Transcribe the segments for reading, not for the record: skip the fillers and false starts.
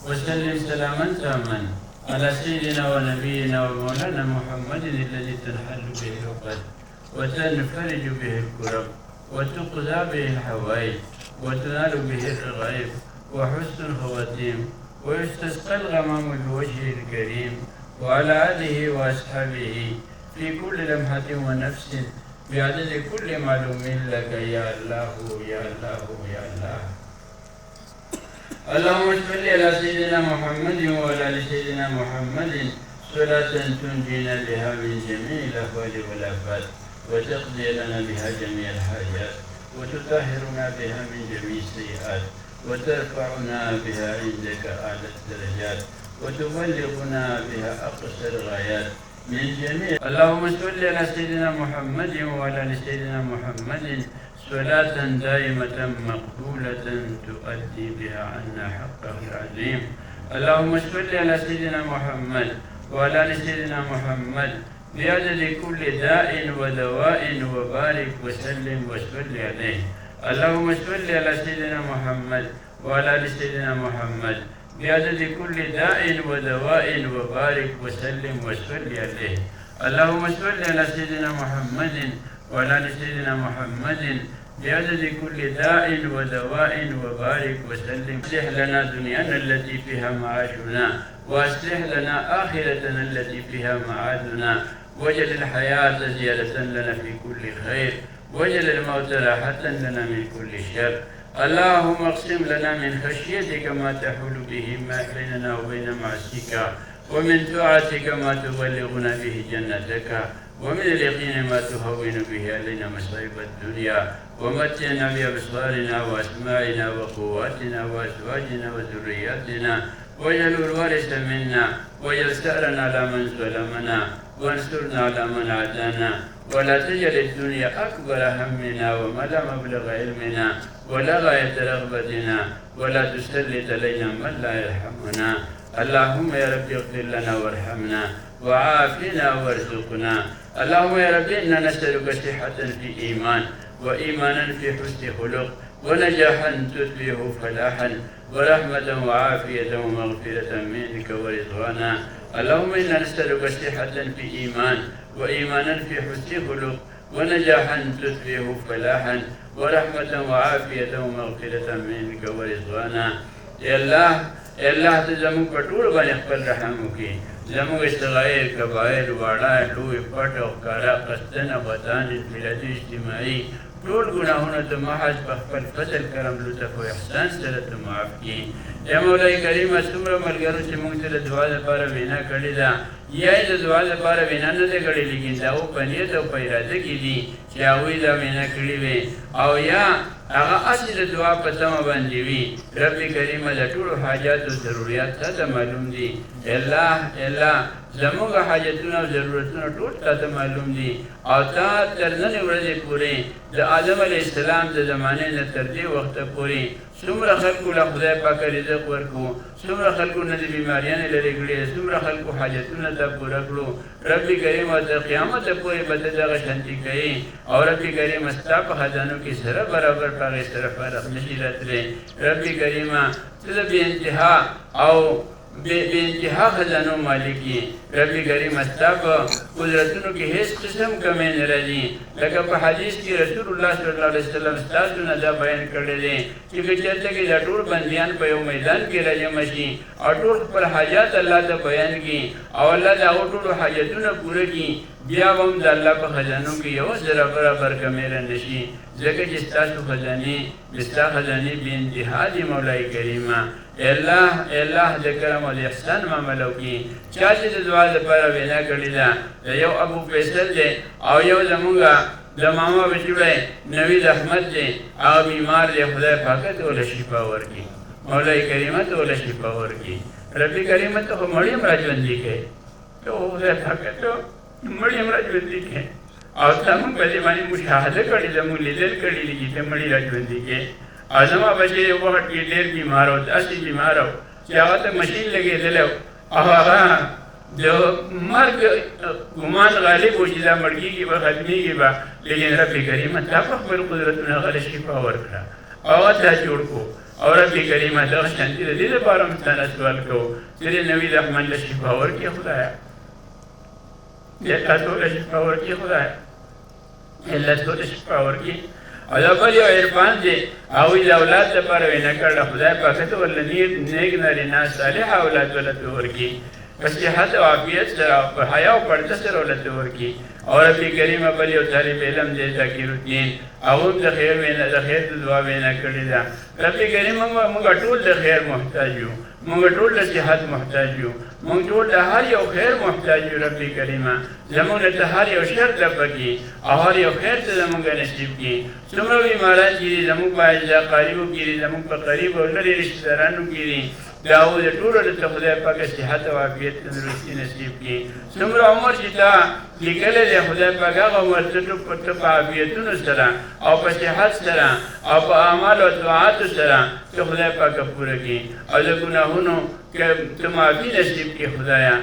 وسلم سلاما تاما على سيدنا ونبينا ومولانا محمد الذي تنحل به العقد وتنفرج به الكرب وتقضى به الحوائج وتنال به الرغائب وحسن الخواتيم ويستسقى الغمام بوجهه الكريم وعلى آله وأصحابه في كل لمحة ونفس بعدد كل معلوم لك يا الله يا الله يا الله. اللهم صل على سيدنا محمد وعلى ال سيدنا محمد صلاة تنجينا بها من جميع الأهوال والآفات وتقضي لنا بها جميع الحاجات وتطهرنا بها من جميع السيئات وترفعنا بها عندك أعلى الدرجات وتبلغنا بها أقصى الغايات من جميع. اللهم صل على سيدنا محمد وعلى ال سيدنا محمد صلاة دائمة مقبولة تؤدي بها عنا حقه العظيم. اللهم صل على سيدنا محمد وعلى ال سيدنا محمد بعدد كل داء ودواء وبارك وسلم وصل عليه. اللهم صل على سيدنا محمد وعلى ال سيدنا محمد بعدد كل داء ودواء وبارك وسلم وصل عليه. اللهم صل على سيدنا محمد وعلى ال سيدنا محمد بعدد كل داء ودواء وبارك وسلم. اصلح لنا دنيانا التي فيها معاشنا واصلح لنا آخرتنا التي فيها معادنا واجعل الحياة زيادة لنا في كل خير واجعل الموت راحة لنا من كل شر. اللهم اقسم لنا من خشيتك ما تحول به بيننا وبين معصيك ومن طاعتك ما تبلغنا به جنتك ومن اليقين ما تهون به علينا مصائب الدنيا ومتعنا بأبصارنا وأسماعنا وقواتنا وأزواجنا وذرياتنا واجعل الوارث منا واجعل ثأرنا على من ظلمنا وانصرنا على من عادانا ولا تجعل الدنيا أكبر همنا ولا مبلغ علمنا ولا غاية رغبتنا ولا تسلط علينا من لا يرحمنا. اللهم يا رب اغفر لنا وارحمنا وعافنا وارزقنا. اللهم يا رب إنا نسألك صحة في إيمان وإيمانا في حسن خلق ونجاحا تتبعه فلاحا ورحمة وعافية ومغفرة منك ورضوانا. اللهم إنا نسألك صحة في إيمان وإيمانا في حسن خلق ونجاحا تتبعه فلاحا ورحمة وعافية ومغفرة منك ورضوانا. يا الله ته زموږ په ټولو باندې خپل رحم وکړي. زموږ صغایر کبایر واړه لوی پټ او ښکاره قصدنه بدان انفرادي اجتماعي ټول ګناهونه ته محض په خپل فضل کرم لطف او احسان سره ته معاف کړي. یا مولای کریمه څومره ملګرو چې موږ ته د دعا لپاره وینا کړې ده یا یې د دعا لپاره وینا نه ده کړې لیکن دا او په نیت او په اراده کې دي چې هغوی دا وینا کړې وي او یا هغه هسې د دعا په تمه باندې وي. رب کریمه د ټولو حاجات او ضروريات تا ته معلوم دي. الله زموږ حاجتونه او ضرورتونه ټول تا ته معلوم دي او تا تر نننۍ ورځې پورې د آدم علیه السلام د زمانې نه تر دې وخته پورې څومره خلکو له خدای پاک رزق ورکړو څومره خلکو نه د بیماریانې لرې کړې څومره خلکو حاجتونه ته پوره کړو. رب کریمه تر قیامته پورې به ته دغه شانتي کوې او رب کریمه ستا په خزانو کې سره برابر په هغې سره فارغ نشي راتلی. رب کریمه ته د بې انتها او بے انتها خزانو مالک یې. رب کریم ستا په قدرتونو کې هیڅ قسم کمی نه راځي. لکه په حدیث کې رسول الله صلی الله علیه وسلم ستاسو نه دا بیان کړی دی چې که چېرته کې دا ټول بندیان په یو میدان کې راجمع شي او ټول خپل حاجات الله ته بیان کړي او الله د هغو ټولو حاجتونه پوره کړي بیا به هم د الله په خزانو کې یو ذره برابر کمی را نه شي ځکه چې ستاسو خزانې د ستا خزانې بې انتها دي. مولای کریمه الله د کرم او د احسان معامله وکړي. چا چې د دعا لپاره وینا کړې ده د یو ابو فیصل دی او یو زمونږ د ماما بچوړی نوید احمد دی هغه بیمار دی. خدای پاک ته ورله شفا ورکړي. مولای کریمه ته ورله شفا ورکړي. رب کریمه ته خو مړی هم را ژوندي کړي ته خدای پاک ته مړی هم را ژوندي کړي او تا موږ په دې باندې مشاهده کړې ده موږ لیدل کړي دي چې ته مړی را ژوندي کړې. او زما بچی یو وخت کې ډېر بیمار و داسې بیمار و چې هغه ته مشین لګېدلی و او هغه د مرګ ګمان غالب و چې دا مړ کېږي به ختمېږي به لیکن رب کریم تا په خپل قدرتونه هغه له شفا ورکړه او هغه دا جوړ کړو. او رب کریم دغه شانتي د دې لپاره موږ تعالی سوال کوو چې د نبی رحمان له شفا ورکړي خدایه یا تاسو له شفا ورکړي خدایه الله ټول شفا ورکړي او دا بل یو عرفان دی هغوی د اولاد لپاره وینا کړله خدای پاک ته ورله نیک نارینه صالح اولاد ورته ورکړي په صحت او عافیت سره په حیا او پرده سره ورته ورکړي او رب کریم بل یو طالب علم دی ذکیر الدین هغه د خیر وینا د خیر دعا وینا کړې ده رب کریم موږ ټول د خیر محتاج یو موږ ټول د صحت محتاج یو موږ ټول د هر یو خیر محتاج یو رب کریم زموږ ته هر یو شر لپاره او هر یو خیر ته زموږ نصیب کړي څومره بیماران چې زموږ په اجزا قریبو کې زموږ په قریب او لري رشتہ دارانو کې داود ټول د خدای پاک صحت او عافیت تندرستی نصیب کړي څومره عمر چې تا لیکلی دی خدای پاک هغه عمر ته په عافیتونو سره او په صحت سره او په اعمالو او دعاتو سره ته خدای پاک پوره کړي او د ګناهونو ته معافي نصیب کړي خدایه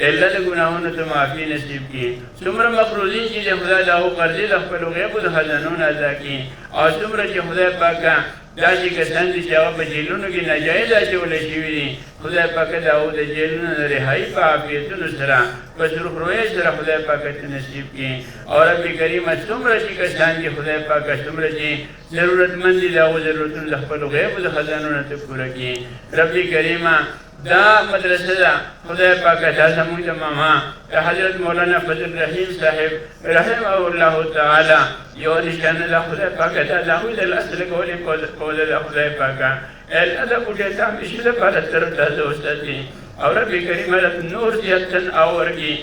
الله د ګناهونو ته معافي نصیب کړي څومره مقروضین چې د خدای د هغو قرضې د خپلو غیبو د خزانو نه ادا کړي او څومره چې خدای پاکه داسې کسان دي چې هغه په جیلونو کې ناجایز اچولی شوي دي خدای پاک د هغو د جیلونو نه رهایي په عافیتونو سره په سرخرویۍ سره خدای پاک ته نصیب کړي او رب کریمه څومره چې کسان دي خدای پاک څومره چې ضرورتمند دي د هغو ضرورتونو د خپلو غیبو د خزانو نه ته پوره کړي رب کریمه دا مدرسه ده خدای پاک دا زموږ د ماما حضرت مولانا فضل رحیم صاحب رحمه الله تعالی یو نشانه ده خدای پاک دا د هغوی د لاس لګولې کوله ده خدای پاکه الله د بوټې ته همیشه لپاره تر تازه وساتي او رب کریم رب نور زیادتن آورگی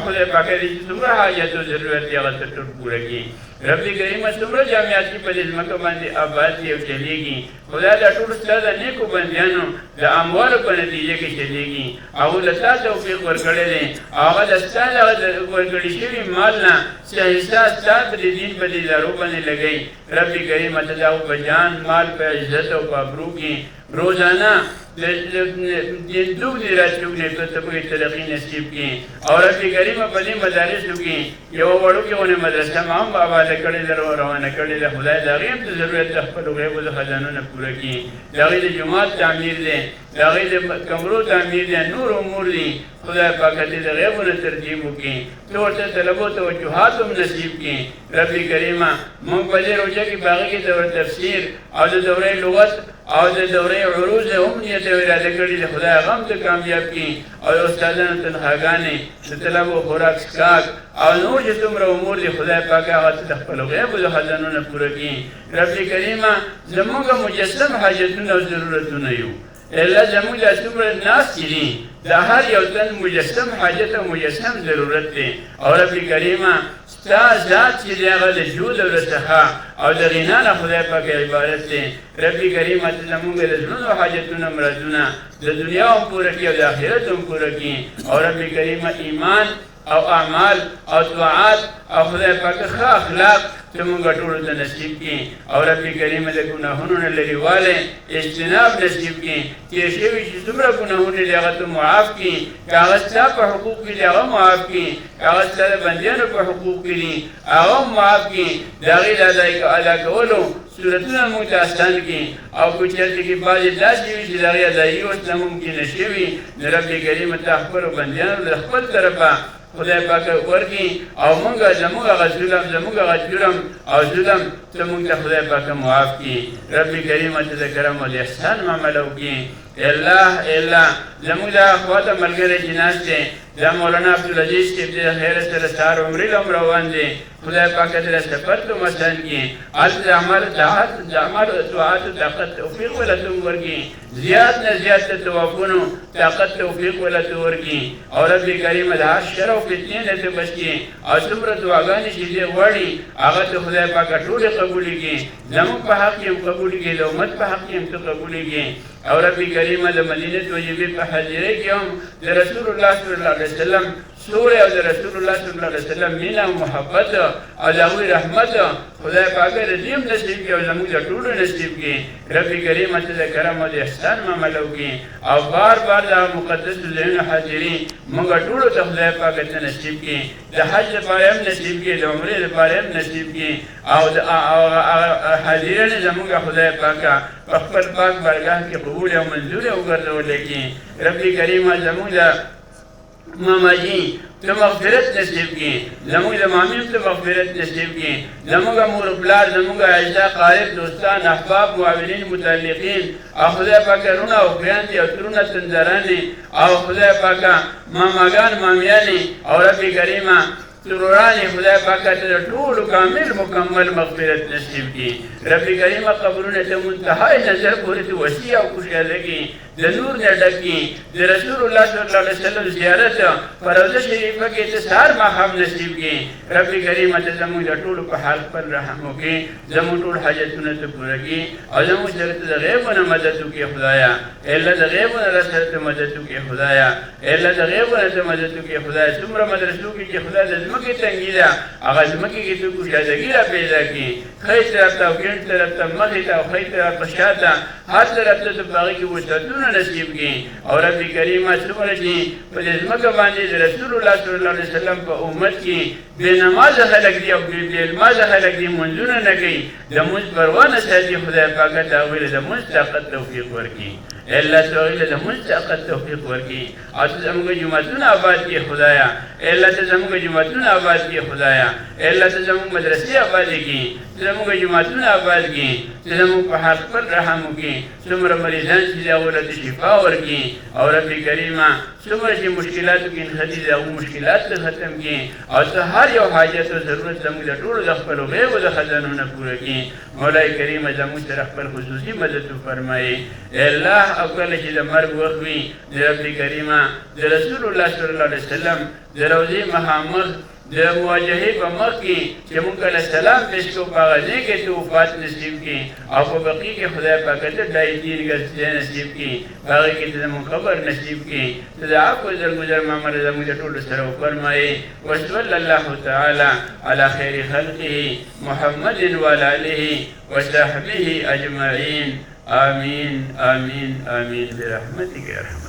خدای پاک دې څومره حاجت او ضرورت یې هغه ټول پوره کړي رب کریم څومره جامعات چې په دې ځمکه باندې آباد دي او چلېږي خدای دا ټول ستا د نیکو بندیانو د اموالو په نتیجه کې چلېږي هغو له تا توفیق ورکړی دی هغه د ستا دغه ورکړي شوي مال نه څه حصه ستا په دې دین په دې ادارو باندې لګوي رب کریم ته د هغو په جان مال په عزت او په ابرو کې روزانه دوغنی راتلوګنې ته پکې ترقي نصیب کړي او رب کریم په دې مدارسو کې یو وړوکې مدرسه ما هم آباده کړې ده روانه کړې ده خدای د هغې هم ته ضرورت د خپلو غیبو د خزانو نه پوره کړي د هغې د جومات تعمیر دی د هغې د کمرو تعمیر دی نور امور دي خدای پاک دې د غیبو نه ترتیب وکړي ته ورته طلبو توجهات هم نصیب کړي رب کریمه موږ په دې روژه کې په هغې کې د تفسیر او د دورې لغت او د دورې عروض هم نیت او اراده کړي د خدای هغه هم ته کامیاب کړي او د استادانو تنخواګانې د طلبو خوراک څښاک او نور چې څومره امور دي خدای پاک هغه ته د خپلو غیبو د خزانو نه پوره کړي رب کریمه زموږ مجسم حاجتونه او ضرورتونه یو الله زموږ دا څومره ناست دي د هر یو تن مجسم حاجت او مجسم ضرورت دی او رب کریمه ستا ذات چې دی هغه د جود او د سخا او د غنا نه خدای پاک عبارت دی رب کریمه ته زموږ د زړونو حاجتونه مرادونه د دنیا هم پوره کړي او د آخرت هم پوره کړي او رب کریمه ایمان او اعمال او طاعات او خدای پاک ښه اخلاق ته موږ ټولو ته نصیب کړي او رب کریم د ګناهونو نه لرېوالی اجتناب نصیب کړي تېر شوي چې څومره ګناهونه دي هغه ته معاف کړي که هغه ستا په حقوق کې دي هغه معاف کړي که هغه ستا د بندیانو په حقوق کې دي هغه هم معاف کړي د هغې د ادا کولو صورتونه موږ ته اسان کړي او که چېرته کې بعضې داسې وي چې د هغې ادایي اوس نه ممکنه شوي نو رب کریم ته خپلو بندیانو د خپل طرفه خدای پاک ورکړي او موږ زموږ هغه ظلم زموږ هغه جرم او ظلم ته موږ ته خدای پاک معاف کړي رب کریم ته د کرم او د احسان معامله وکړي الله زموږ د اخواته ملګری چې ناست دی دا مولانا عبدالعزیز صاحب د خیر سره سهار عمرې له هم روان دی خدای پاک ته د سفر ته مسان کړي هلته د اعمالو طاعاتو طاقت توفیق وله ته ورکړي زیات نه زیات د توافونو طاقت توفیق وله ته ورکړي او رب کریم د هر شر او فتنې نه ته بچ کړي او څومره دعاګانې چې دی غواړي هغه ته خدای پاک ټولې قبولې کړي زموږ په حق یې هم قبولې کړي د امت په حق یې هم ته قبولې کړي او رب کریم د مدینه طیبې په حاضرۍ کې هم د رسول الله صلی الله علیه وسلم سور او رسول الله صلی الله علیه وسلم مینا او محبت او دغه رحمت خدای پاک دې هم نصیب کړي او زموږ د ټولو نصیب کړي رب کریم ته د کرم او د احسان معاملو کړي او بار بار د مقدس ذهن حاضرین موږ ټولو ته خدای پاک ته نصیب کړي د حج لپاره هم نصیب کړي د عمرې لپاره هم نصیب کړي او حاضرین زموږ خدای پاک په خپل پاک بارگاه کې قبول او منظور وګرځولې کړي رب کریم زموږ ماما جی تو مغفرت نصیب کی زموږ د مامیم ته مغفرت نصیب کی زموږ مور پلار زموږ اعزا قارب دوستان احباب معاونین متعلقین او خدای پاک رونه او خویندې او ترونه تندرانې او خدای پاک ماماګان مامیانې او رب کریمه ترورانی خدای پاک ته ټول کامل مکمل مغفرت نصیب کی رب کریمه قبرونه ته منتهای نظر پورې ته وسیع او خوشاله کی د نور نه ډکی د رسول الله صلی الله علیه وسلم زیارت پر روضه شریفه کې ته سار ماهم نصیب کی رب کریمه ته زموږ د ټول په حال پر رحم وکي زموږ ټول حاجتونه ته پوره کی او زموږ سره د غیب نه مدد وکي خدایا الا د غیب نه سره مدد وکي خدایا الا د غیب نه مدد وکي خدایا څومره مدرسو کې چې خدای د زمکه تنګی ده هغه زمکه کې څوک شادګی را پیدا کی خیر طرف ته او ګڼ طرف ته مخې ته او خیر طرف په شاته هر طرف ته باغی کې وساتونه نصیب کی او رب کریمه څومره چې په دې زمکه باندې رسول الله صلی الله علیه وسلم په امت کې بے نماز خلق دی او بے علماز خلق دی منځونه نه کوي د موږ پروانه ساتي خدای پاک ته ویل د موږ طاقت توفیق ورکړي الله تعالی د موږ طاقت توفیق ورکړي او زموږ جماعتونه آباد کړي خدایا الله ته زموږ جماعتونه آباد کړي خدایا الله ته زموږ مدرسې آباد کړي زموږ جماعتونه آباد کړي زموږ په حق پر رحم وکړي څومره مریضان چې هغه ته شفا ورکړي او رب کریمه څومره چې مشکلاتو کې انخدي هغه مشکلات ختم کړي او ته هر یو حاجت او ضرورت زموږ د ټولو د خپل غیب او د خزانو نه پوره کړي مولای کریم زموږ سره خپل خصوصي مدد وفرمایي الله او کله چې د مرګ وخت وي د رب کریمه د رسول الله صلی الله علیه وسلم د روضې مخامخ د مواجهې په مخ کې چې موږ کله سلام پیش کوو په هغه ځای کې ته وفات نصیب کړي او په بقي کې خدای پاک ته ډای دین ګرځېدی نصیب کړي په هغې کې ته زموږ قبر نصیب کړي ته د عفو زرګزر معامله زموږ د ټولو سره وفرمایې وصلی الله تعالی علی خیر خلقه محمد وعلى آله وصحبه اجمعین آمین آمین آمین برحمتک یا ارحم